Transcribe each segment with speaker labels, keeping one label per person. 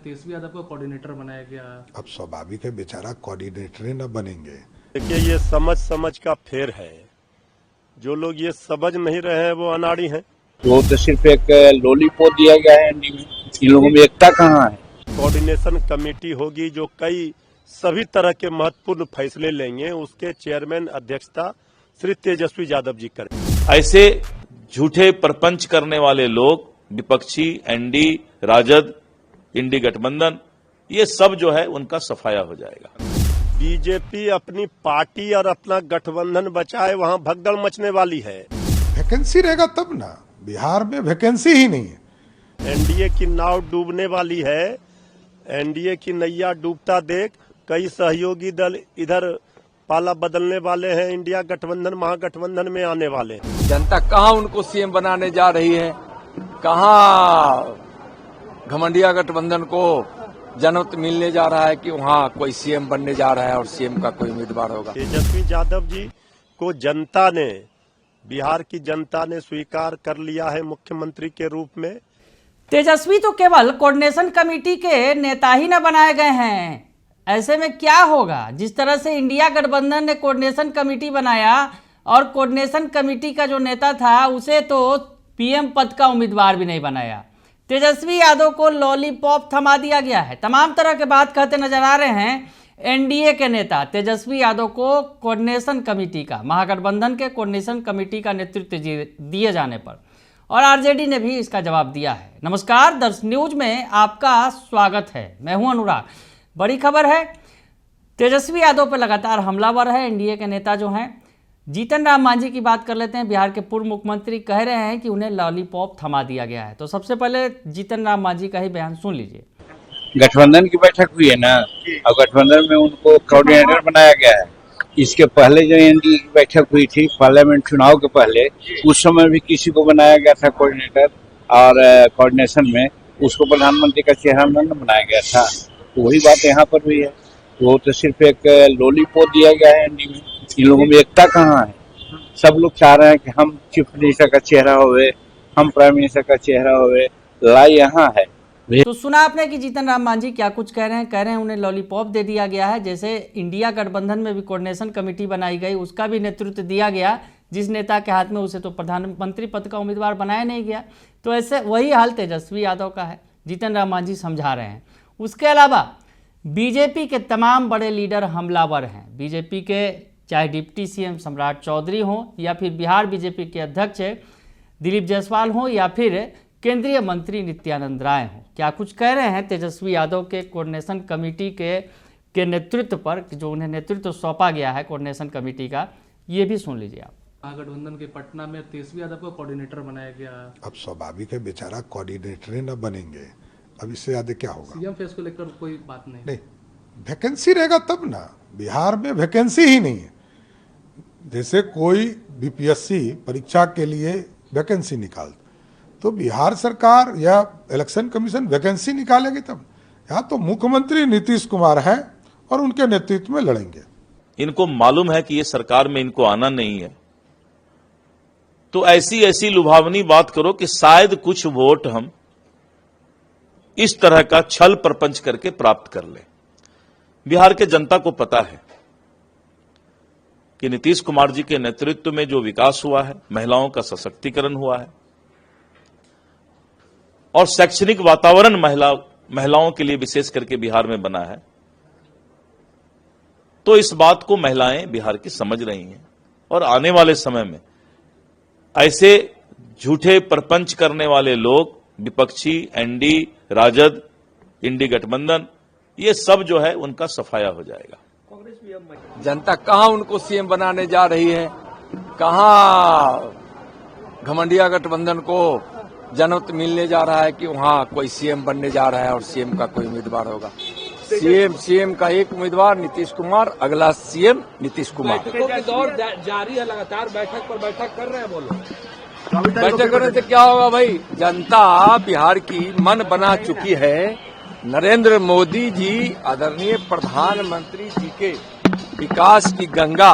Speaker 1: तेजस्वी यादव को कोऑर्डिनेटर बनाया गया।
Speaker 2: अब स्वाभाविक है, बेचारा कोऑर्डिनेटर ही न बनेंगे।
Speaker 3: देखिए, ये समझ का फेर है। जो लोग ये समझ नहीं रहे हैं वो अनाड़ी हैं।
Speaker 4: वो तो सिर्फ एक लॉलीपॉप दिया गया है एनडी में। इन लोगों में एकता कहाँ है?
Speaker 3: कोऑर्डिनेशन कमेटी होगी जो सभी तरह के महत्वपूर्ण फैसले लेंगे, उसके चेयरमैन अध्यक्षता श्री तेजस्वी यादव जी करें।
Speaker 5: ऐसे झूठे प्रपंच करने वाले लोग, विपक्षी, एनडी, राजद, इंडी गठबंधन, ये सब जो है उनका सफाया हो जाएगा।
Speaker 3: बीजेपी अपनी पार्टी और अपना गठबंधन बचाए, वहां भगदड़ मचने वाली है।
Speaker 2: वैकेंसी रहेगा तब ना, बिहार में वैकेंसी ही नहीं है।
Speaker 3: एनडीए की नाव डूबने वाली है। एनडीए की नैया डूबता देख कई सहयोगी दल इधर पाला बदलने वाले हैं, इंडिया गठबंधन महागठबंधन में आने वाले हैं।
Speaker 6: जनता कहाँ उनको सीएम बनाने जा रही है, कहाँ घमंडिया गठबंधन को जनमत मिलने जा रहा है कि वहाँ कोई सीएम बनने जा रहा है और सीएम का कोई उम्मीदवार होगा।
Speaker 3: तेजस्वी यादव जी को जनता ने, बिहार की जनता ने स्वीकार कर लिया है मुख्यमंत्री के रूप में।
Speaker 7: तेजस्वी तो केवल कोऑर्डिनेशन कमेटी के नेता ही न बनाए गए हैं। ऐसे में क्या होगा? जिस तरह से इंडिया गठबंधन ने कोऑर्डिनेशन कमेटी बनाया और कोऑर्डिनेशन कमेटी का जो नेता था उसे तो पीएम पद का उम्मीदवार भी नहीं बनाया। तेजस्वी यादव को लॉलीपॉप थमा दिया गया है। तमाम तरह के बात कहते नजर आ रहे हैं एनडीए के नेता। तेजस्वी यादव को कोऑर्डिनेशन कमेटी का, महागठबंधन के कोऑर्डिनेशन कमेटी का नेतृत्व दिए जाने पर और आरजेडी ने भी इसका जवाब दिया है। नमस्कार, दर्श न्यूज में आपका स्वागत है। मैं हूं अनुराग। बड़ी खबर है, तेजस्वी यादव पर लगातार हमलावर है एनडीए के नेता जो हैं। जीतन राम मांझी की बात कर लेते हैं। बिहार के पूर्व मुख्यमंत्री कह रहे हैं कि उन्हें लॉलीपॉप थमा दिया गया है। तो सबसे पहले जीतन राम मांझी का ही बयान सुन लीजिए।
Speaker 4: गठबंधन की बैठक हुई है ना, और गठबंधन में उनको कोऑर्डिनेटर बनाया गया है। इसके पहले जो एनडीए की बैठक हुई थी पार्लियामेंट चुनाव के पहले, उस समय भी किसी को बनाया गया था कोऑर्डिनेटर, और कोऑर्डिनेशन में उसको प्रधानमंत्री का चेहरा न बनाया गया था। तो वही बात यहाँ पर भी है। वो तो सिर्फ एक लॉलीपॉप दिया गया है एनडी में। इन लोगों में एकता कहाँ है? सब लोग चाह रहे हैं कि हम चीफ मिनिस्टर का चेहरा होवे, हम प्राइम मिनिस्टर का चेहरा होवे। लड़ाई यहाँ है।
Speaker 7: तो सुना आपने कि जीतन राम मांझी क्या कुछ कह रहे हैं। कह रहे हैं उन्हें लॉलीपॉप दे दिया गया है। जैसे इंडिया गठबंधन में भी कोऑर्डिनेशन कमेटी बनाई गई, उसका भी नेतृत्व दिया गया जिस नेता के हाथ में, उसे तो प्रधानमंत्री पद का उम्मीदवार बनाया नहीं गया। तो ऐसे वही हाल तेजस्वी यादव का है। जीतन राम मांझी समझा रहे हैं। उसके अलावा बीजेपी के तमाम बड़े लीडर हमलावर हैं। बीजेपी के चाहे डिप्टी सीएम सम्राट चौधरी हों, या फिर बिहार बीजेपी के अध्यक्ष दिलीप जायसवाल हों, या फिर केंद्रीय मंत्री नित्यानंद राय हों। क्या कुछ कह रहे हैं तेजस्वी यादव के कोऑर्डिनेशन कमेटी के नेतृत्व पर, जो उन्हें नेतृत्व सौंपा गया है कोऑर्डिनेशन कमेटी का, ये भी सुन लीजिए आप।
Speaker 1: महागठबंधन के पटना में तेजस्वी यादव को कोऑर्डिनेटर बनाया गया।
Speaker 2: अब स्वाभाविक है, बेचारा कोऑर्डिनेटर ही न बनेंगे। अब इससे ज्यादा क्या होगा?
Speaker 1: सीएम फेस को लेकर कोई बात नहीं।
Speaker 2: वैकेंसी रहेगा तब ना, बिहार में वैकेंसी ही नहीं है। जैसे कोई बीपीएससी परीक्षा के लिए वैकेंसी निकाल, तो बिहार सरकार या इलेक्शन कमीशन वैकेंसी निकालेगी तब। यहाँ तो मुख्यमंत्री नीतीश कुमार हैं और उनके नेतृत्व में लड़ेंगे।
Speaker 5: इनको मालूम है कि ये सरकार में इनको आना नहीं है, तो ऐसी लुभावनी बात करो कि शायद कुछ वोट हम इस तरह का छल प्रपंच करके प्राप्त कर ले। बिहार के जनता को पता है कि नीतीश कुमार जी के नेतृत्व में जो विकास हुआ है, महिलाओं का सशक्तिकरण हुआ है और शैक्षणिक वातावरण महिलाओं के लिए विशेष करके बिहार में बना है, तो इस बात को महिलाएं बिहार की समझ रही हैं। और आने वाले समय में ऐसे झूठे प्रपंच करने वाले लोग, विपक्षी, एनडी, राजद, इंडी गठबंधन, ये सब जो है उनका सफाया हो जाएगा।
Speaker 6: जनता कहाँ उनको सीएम बनाने जा रही है, कहाँ घमंडिया गठबंधन को जनमत मिलने जा रहा है कि वहाँ कोई सीएम बनने जा रहा है और सीएम का कोई उम्मीदवार होगा। सीएम का एक उम्मीदवार नीतीश कुमार, अगला सीएम नीतीश कुमार।
Speaker 8: बैठकों के दौर जारी है, लगातार बैठक पर बैठक कर रहे हैं। बोलो,
Speaker 6: बैठक करने से क्या होगा भाई? जनता बिहार की मन बना चुकी है। नरेंद्र मोदी जी, आदरणीय प्रधानमंत्री जी के विकास की गंगा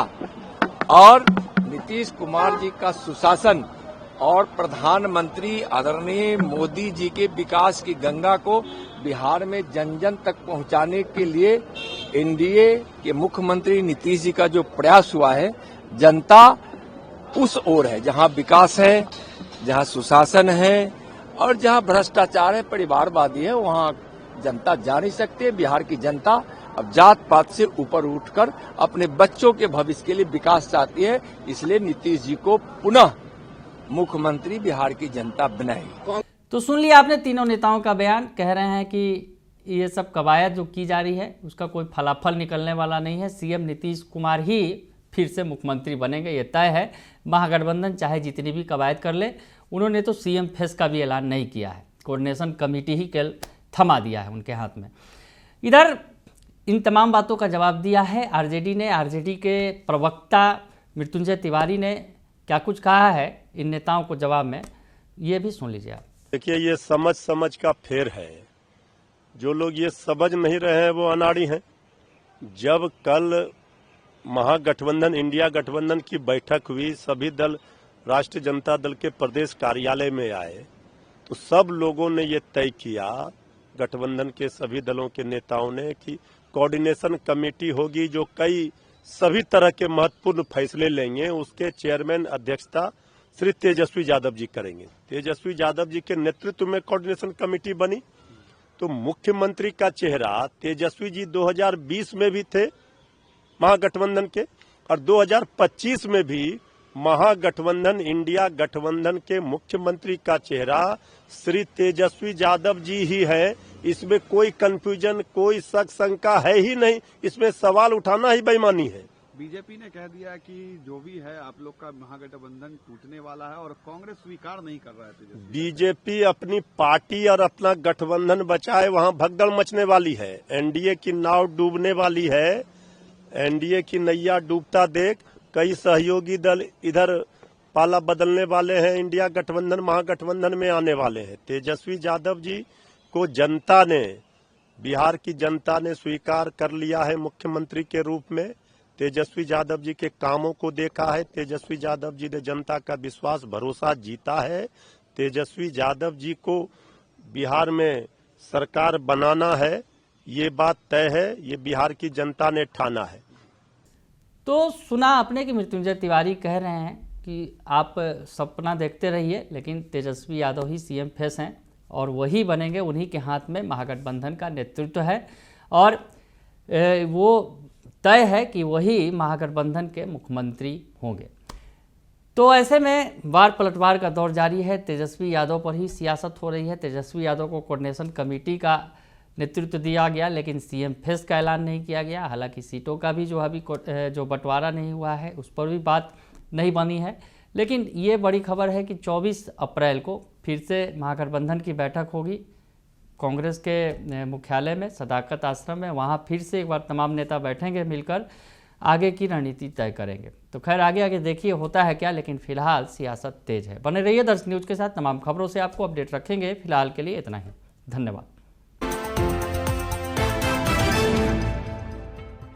Speaker 6: और नीतीश कुमार जी का सुशासन और प्रधानमंत्री आदरणीय मोदी जी के विकास की गंगा को बिहार में जन जन तक पहुंचाने के लिए एनडीए के मुख्यमंत्री नीतीश जी का जो प्रयास हुआ है, जनता उस ओर है जहां विकास है, जहां सुशासन है और जहां भ्रष्टाचार है, परिवारवादी है, वहां जनता जा नहीं सकती। बिहार की जनता अब जात पात से ऊपर उठकर अपने बच्चों के भविष्य के लिए विकास चाहती है, इसलिए नीतीश जी को पुनः मुख्यमंत्री बिहार की जनता बनाएगी।
Speaker 7: तो सुन लिया आपने तीनों नेताओं का बयान। कह रहे हैं कि ये सब कवायद जो की जा रही है उसका कोई फलाफल निकलने वाला नहीं है। सीएम नीतीश कुमार ही फिर से मुख्यमंत्री बनेंगे, ये तय है। महागठबंधन चाहे जितनी भी कवायद कर ले, उन्होंने तो सीएम फेस का भी ऐलान नहीं किया है। कोऑर्डिनेशन कमेटी ही कल थमा दिया है उनके हाथ में। इधर इन तमाम बातों का जवाब दिया है आरजेडी ने। आरजेडी के प्रवक्ता मृत्युंजय तिवारी ने क्या कुछ कहा है इन नेताओं को जवाब में, ये भी सुन लीजिए आप।
Speaker 3: देखिए, ये समझ का फेर है। जो लोग ये समझ नहीं रहे हैं वो अनाड़ी हैं। जब कल महागठबंधन, इंडिया गठबंधन की बैठक हुई, सभी दल राष्ट्रीय जनता दल के प्रदेश कार्यालय में आए, तो सब लोगों ने ये तय किया, गठबंधन के सभी दलों के नेताओं ने, कि कोऑर्डिनेशन कमेटी होगी जो कई सभी तरह के महत्वपूर्ण फैसले लेंगे। उसके चेयरमैन अध्यक्षता श्री तेजस्वी यादव जी करेंगे। तेजस्वी यादव जी के नेतृत्व में कोऑर्डिनेशन कमेटी बनी। तो मुख्यमंत्री का चेहरा तेजस्वी जी 2020 में भी थे महागठबंधन के, और 2025 में भी महागठबंधन, इंडिया गठबंधन के मुख्यमंत्री का चेहरा श्री तेजस्वी यादव जी ही है। इसमें कोई कंफ्यूजन, कोई शक शंका है ही नहीं। इसमें सवाल उठाना ही बेईमानी है।
Speaker 9: बीजेपी ने कह दिया कि जो भी है आप लोग का महागठबंधन टूटने वाला है और कांग्रेस स्वीकार नहीं कर रहा है। बीजेपी
Speaker 3: अपनी पार्टी और अपना गठबंधन बचाए, वहां भगदड़ मचने वाली है। एनडीए की नाव डूबने वाली है। एनडीए की नैया डूबता देख कई सहयोगी दल इधर पाला बदलने वाले हैं, इंडिया गठबंधन महागठबंधन में आने वाले हैं। तेजस्वी यादव जी को जनता ने, बिहार की जनता ने स्वीकार कर लिया है मुख्यमंत्री के रूप में। तेजस्वी यादव जी के कामों को देखा है। तेजस्वी यादव जी ने जनता का विश्वास, भरोसा जीता है। तेजस्वी यादव जी को बिहार में सरकार बनाना है, ये बात तय है। ये बिहार की जनता ने ठाना है।
Speaker 7: तो सुना आपने कि मृत्युंजय तिवारी कह रहे हैं कि आप सपना देखते रहिए, लेकिन तेजस्वी यादव ही सीएम फेस हैं और वही बनेंगे। उन्हीं के हाथ में महागठबंधन का नेतृत्व है और वो तय है कि वही महागठबंधन के मुख्यमंत्री होंगे। तो ऐसे में वार पलटवार का दौर जारी है। तेजस्वी यादव पर ही सियासत हो रही है। तेजस्वी यादव को कोऑर्डिनेशन कमेटी का नेतृत्व दिया गया, लेकिन सीएम फेस का ऐलान नहीं किया गया। हालांकि सीटों का भी जो अभी जो बंटवारा नहीं हुआ है उस पर भी बात नहीं बनी है। लेकिन ये बड़ी खबर है कि 24 अप्रैल को फिर से महागठबंधन की बैठक होगी कांग्रेस के मुख्यालय में, सदाकत आश्रम में। वहाँ फिर से एक बार तमाम नेता बैठेंगे, मिलकर आगे की रणनीति तय करेंगे। तो खैर आगे देखिए होता है क्या, लेकिन फिलहाल सियासत तेज है। बने रहिए दर्शक न्यूज़ के साथ। तमाम खबरों से आपको अपडेट रखेंगे। फिलहाल के लिए इतना ही। धन्यवाद।